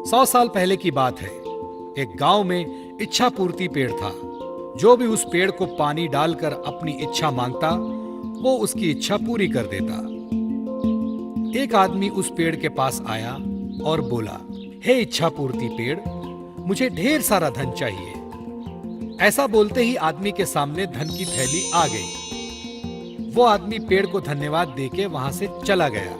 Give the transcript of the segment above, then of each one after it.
100 साल पहले की बात है। एक गांव में इच्छा पूर्ति पेड़ था। जो भी उस पेड़ को पानी डालकर अपनी इच्छा मांगता, वो उसकी इच्छा पूरी कर देता। एक आदमी उस पेड़ के पास आया और बोला, हे इच्छा पूर्ति पेड़, मुझे ढेर सारा धन चाहिए। ऐसा बोलते ही आदमी के सामने धन की थैली आ गई। वो आदमी पेड़ को धन्यवाद देके वहां से चला गया।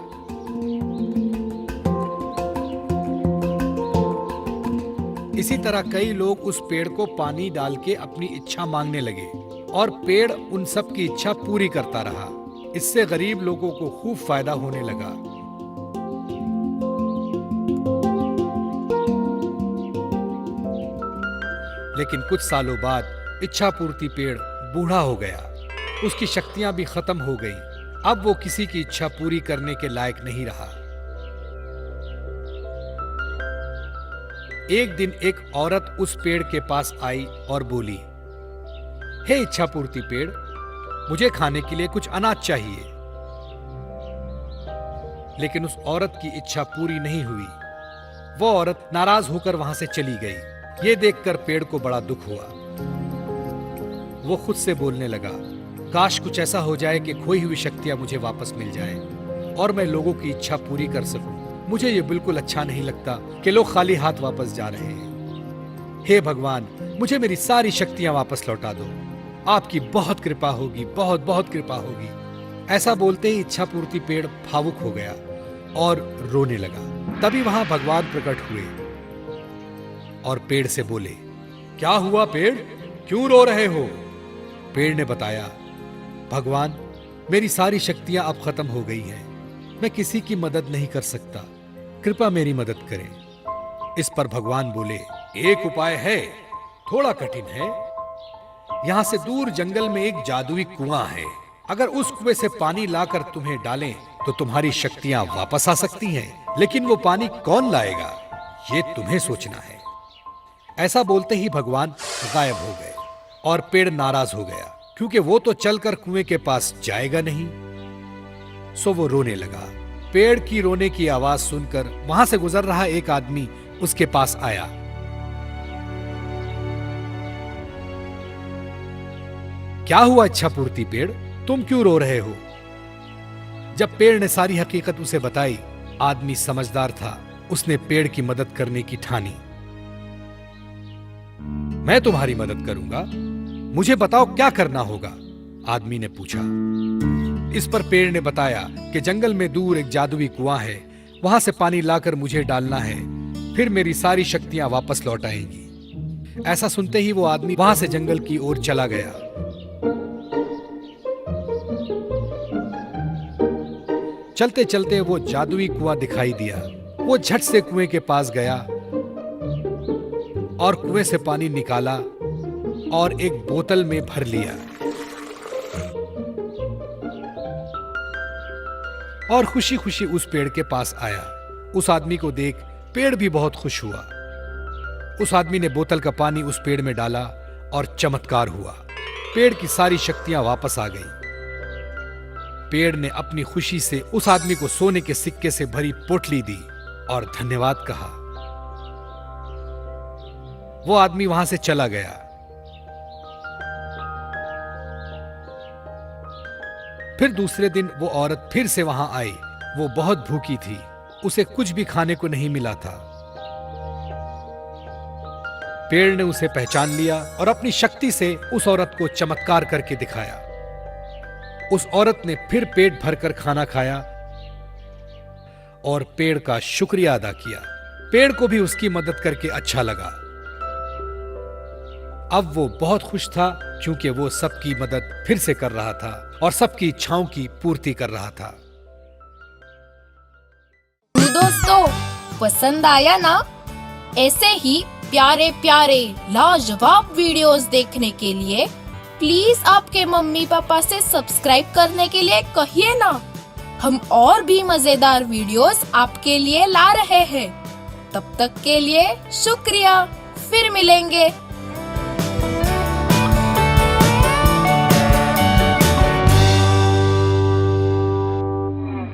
इसी तरह कई लोग उस पेड़ को पानी डाल के अपनी इच्छा मांगने लगे और पेड़ उन सब की इच्छा पूरी करता रहा। इससे गरीब लोगों को खूब फायदा होने लगा। लेकिन कुछ सालों बाद इच्छा पूर्ति पेड़ बूढ़ा हो गया। उसकी शक्तियां भी खत्म हो गईं। अब वो किसी की इच्छा पूरी करने के लायक नहीं रहा। एक दिन एक औरत उस पेड़ के पास आई और बोली, हे इच्छा पूर्ति पेड़, मुझे खाने के लिए कुछ अनाज चाहिए। लेकिन उस औरत की इच्छा पूरी नहीं हुई। वो औरत नाराज होकर वहां से चली गई। ये देखकर पेड़ को बड़ा दुख हुआ। वो खुद से बोलने लगा, काश कुछ ऐसा हो जाए कि खोई हुई शक्तियां मुझे वापस मिल जाए और मैं लोगों की इच्छा पूरी कर सकूं। मुझे ये बिल्कुल अच्छा नहीं लगता कि लोग खाली हाथ वापस जा रहे हैं। हे भगवान, मुझे मेरी सारी शक्तियां वापस लौटा दो। आपकी बहुत कृपा होगी, बहुत बहुत कृपा होगी। ऐसा बोलते ही इच्छा पूर्ति पेड़ भावुक हो गया और रोने लगा। तभी वहां भगवान प्रकट हुए और पेड़ से बोले, क्या हुआ पेड़, क्यों रो रहे हो? पेड़ ने बताया, भगवान, मेरी सारी शक्तियां अब खत्म हो गई हैं। मैं किसी की मदद नहीं कर सकता, कृपया मेरी मदद करें। इस पर भगवान बोले, एक उपाय है, थोड़ा कठिन है। यहां से दूर जंगल में एक जादुई कुआं है। अगर उस कुएं से पानी लाकर तुम्हें डालें तो तुम्हारी शक्तियां वापस आ सकती हैं। लेकिन वो पानी कौन लाएगा, ये तुम्हें सोचना है। ऐसा बोलते ही भगवान गायब हो गए और पेड़ नाराज हो गया, क्योंकि वो तो चलकर कुएं के पास जाएगा नहीं। सो वो रोने लगा। पेड़ की रोने की आवाज सुनकर वहां से गुजर रहा एक आदमी उसके पास आया। क्या हुआ इच्छा पूर्ति पेड़, तुम क्यों रो रहे हो? जब पेड़ ने सारी हकीकत उसे बताई, आदमी समझदार था। उसने पेड़ की मदद करने की ठानी। मैं तुम्हारी मदद करूंगा, मुझे बताओ क्या करना होगा? आदमी ने पूछा। इस पर पेड़ ने बताया कि जंगल में दूर एक जादुई कुआं है, वहां से पानी लाकर मुझे डालना है, फिर मेरी सारी शक्तियां वापस लौट आएंगी। ऐसा सुनते ही वो आदमी वहां से जंगल की ओर चला गया। चलते चलते वो जादुई कुआं दिखाई दिया। वो झट से कुएं के पास गया और कुएं से पानी निकाला और एक बोतल में भर लिया और खुशी खुशी उस पेड़ के पास आया। उस आदमी को देख पेड़ भी बहुत खुश हुआ। उस आदमी ने बोतल का पानी उस पेड़ में डाला और चमत्कार हुआ। पेड़ की सारी शक्तियां वापस आ गईं। पेड़ ने अपनी खुशी से उस आदमी को सोने के सिक्के से भरी पोटली दी और धन्यवाद कहा। वो आदमी वहां से चला गया। फिर दूसरे दिन वो औरत फिर से वहां आई। वो बहुत भूखी थी, उसे कुछ भी खाने को नहीं मिला था। पेड़ ने उसे पहचान लिया और अपनी शक्ति से उस औरत को चमत्कार करके दिखाया। उस औरत ने फिर पेट भरकर खाना खाया और पेड़ का शुक्रिया अदा किया। पेड़ को भी उसकी मदद करके अच्छा लगा। अब वो बहुत खुश था, क्योंकि वो सबकी मदद फिर से कर रहा था और सबकी इच्छाओं की पूर्ति कर रहा था। दोस्तों, पसंद आया ना? ऐसे ही प्यारे प्यारे लाजवाब वीडियोस देखने के लिए प्लीज आपके मम्मी पापा से सब्सक्राइब करने के लिए कहिए ना। हम और भी मजेदार वीडियोस आपके लिए ला रहे हैं। तब तक के लिए शुक्रिया। फिर मिलेंगे।